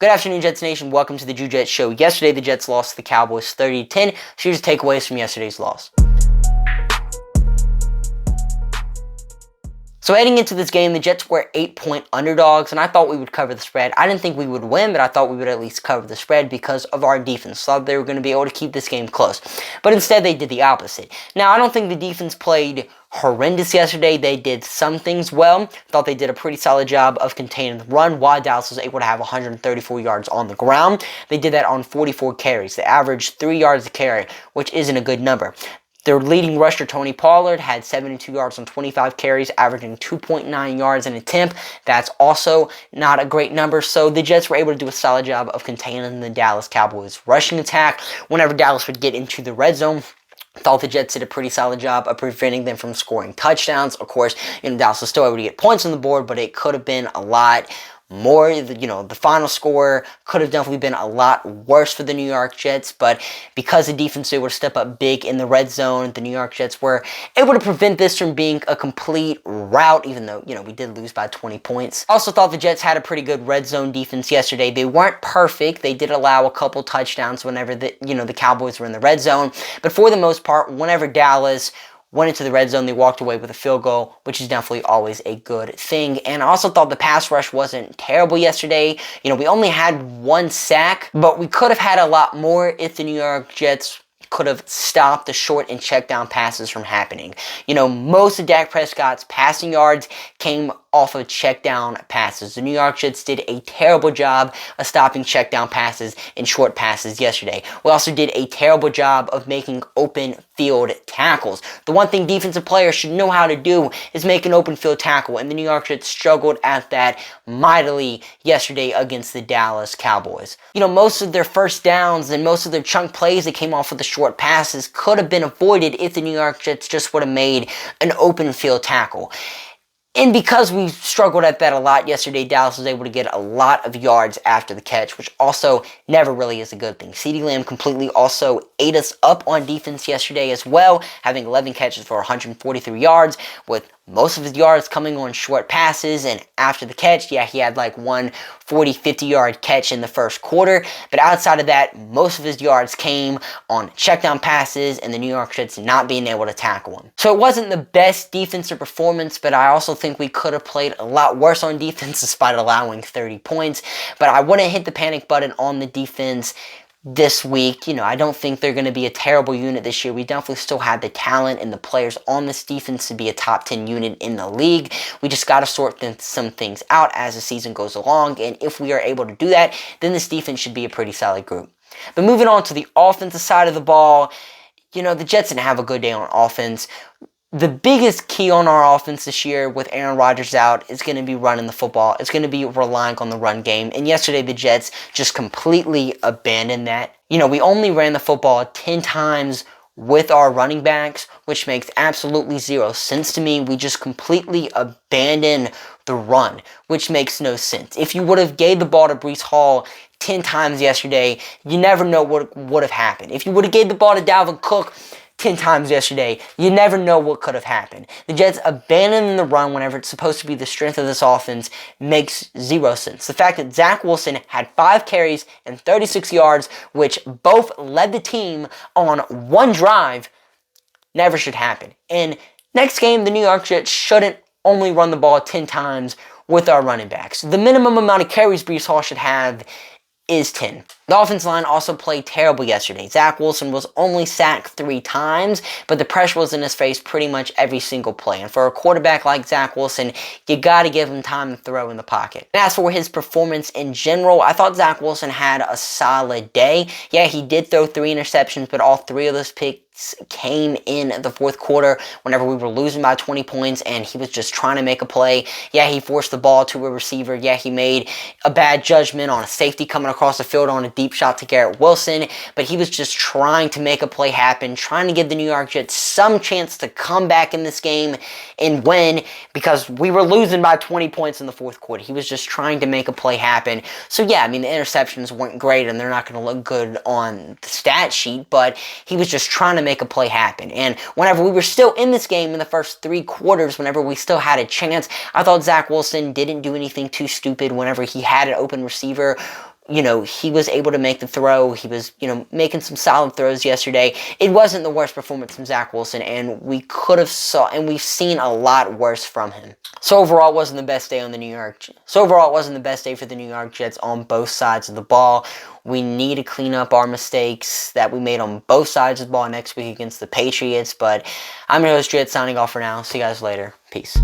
Good afternoon, Jets Nation. Welcome to the Jew Jets Show. Yesterday, the Jets lost to the Cowboys 30-10. Here's the takeaways from yesterday's loss. So heading into this game, the Jets were 8-point underdogs, and I thought we would cover the spread. I didn't think we would win, but I thought we would at least cover the spread because of our defense. Thought they were going to be able to keep this game close. But instead, they did the opposite. Now, I don't think the defense played horrendous yesterday. They did some things well. Thought they did a pretty solid job of containing the run while Dallas was able to have 134 yards on the ground. They did that on 44 carries. They averaged 3 yards a carry, which isn't a good number. Their leading rusher, Tony Pollard, had 72 yards on 25 carries, averaging 2.9 yards an attempt. That's also not a great number. So the Jets were able to do a solid job of containing the Dallas Cowboys rushing attack. Whenever Dallas would get into the red zone, thought the Jets did a pretty solid job of preventing them from scoring touchdowns. Of course, Dallas was still able to get points on the board, but it could have been a lot more. The final score could have definitely been a lot worse for the New York Jets, but because the defense was able to step up big in the red zone, the New York Jets were able to prevent this from being a complete rout, even though, we did lose by 20 points. Also thought the Jets had a pretty good red zone defense yesterday. They weren't perfect. They did allow a couple touchdowns whenever the Cowboys were in the red zone, but for the most part, whenever Dallas went into the red zone, they walked away with a field goal, which is definitely always a good thing. And I also thought the pass rush wasn't terrible yesterday. We only had 1 sack, but we could have had a lot more if the New York Jets could have stopped the short and check down passes from happening. Most of Dak Prescott's passing yards came off of check down passes. The New York Jets did a terrible job of stopping check down passes and short passes yesterday. We also did a terrible job of making open field tackles. The one thing defensive players should know how to do is make an open field tackle, and the New York Jets struggled at that mightily yesterday against the Dallas Cowboys. Most of their first downs and most of their chunk plays that came off of the short passes could have been avoided if the New York Jets just would have made an open field tackle. And because we struggled at that a lot yesterday, Dallas was able to get a lot of yards after the catch, which also never really is a good thing. CeeDee Lamb completely also ate us up on defense yesterday as well, having 11 catches for 143 yards, with most of his yards coming on short passes. And after the catch, he had like one 50-yard catch in the first quarter. But outside of that, most of his yards came on checkdown passes and the New York Jets not being able to tackle him. So it wasn't the best defensive performance, but I also think we could have played a lot worse on defense despite allowing 30 points. But I wouldn't hit the panic button on the defense this week. I don't think they're going to be a terrible unit this year. We definitely still have the talent and the players on this defense to be a top 10 unit in the league. We just got to sort some things out as the season goes along, and if we are able to do that, then this defense should be a pretty solid group. But moving on to the offensive side of the ball, the Jets didn't have a good day on offense. The biggest key on our offense this year with Aaron Rodgers out is going to be running the football. It's going to be relying on the run game. And yesterday, the Jets just completely abandoned that. We only ran the football 10 times with our running backs, which makes absolutely zero sense to me. We just completely abandoned the run, which makes no sense. If you would have gave the ball to Breece Hall 10 times yesterday, you never know what would have happened. If you would have gave the ball to Dalvin Cook 10 times yesterday, you never know what could have happened. The Jets abandoning the run whenever it's supposed to be the strength of this offense makes zero sense. The fact that Zach Wilson had 5 carries and 36 yards, which both led the team on one drive, never should happen. And next game, the New York Jets shouldn't only run the ball 10 times with our running backs. The minimum amount of carries Breece Hall should have is 10. The offensive line also played terrible yesterday. Zach Wilson was only sacked 3 times, but the pressure was in his face pretty much every single play. And for a quarterback like Zach Wilson, you got to give him time to throw in the pocket. And as for his performance in general, I thought Zach Wilson had a solid day. Yeah, he did throw 3 interceptions, but all 3 of those picks came in the fourth quarter whenever we were losing by 20 points and he was just trying to make a play. Yeah, he forced the ball to a receiver. Yeah, he made a bad judgment on a safety coming across the field on a deep shot to Garrett Wilson, but he was just trying to make a play happen, trying to give the New York Jets some chance to come back in this game and win because we were losing by 20 points in the fourth quarter. He was just trying to make a play happen. So yeah, the interceptions weren't great and they're not going to look good on the stat sheet, but he was just trying to make a play happen. And whenever we were still in this game in the first 3 quarters, whenever we still had a chance, I thought Zach Wilson didn't do anything too stupid whenever he had an open receiver he was able to make the throw. He was, making some solid throws yesterday. It wasn't the worst performance from Zach Wilson, and we've seen a lot worse from him. So overall, it wasn't the best day for the New York Jets on both sides of the ball. We need to clean up our mistakes that we made on both sides of the ball next week against the Patriots. But I'm your host, Jets, signing off for now. See you guys later. Peace.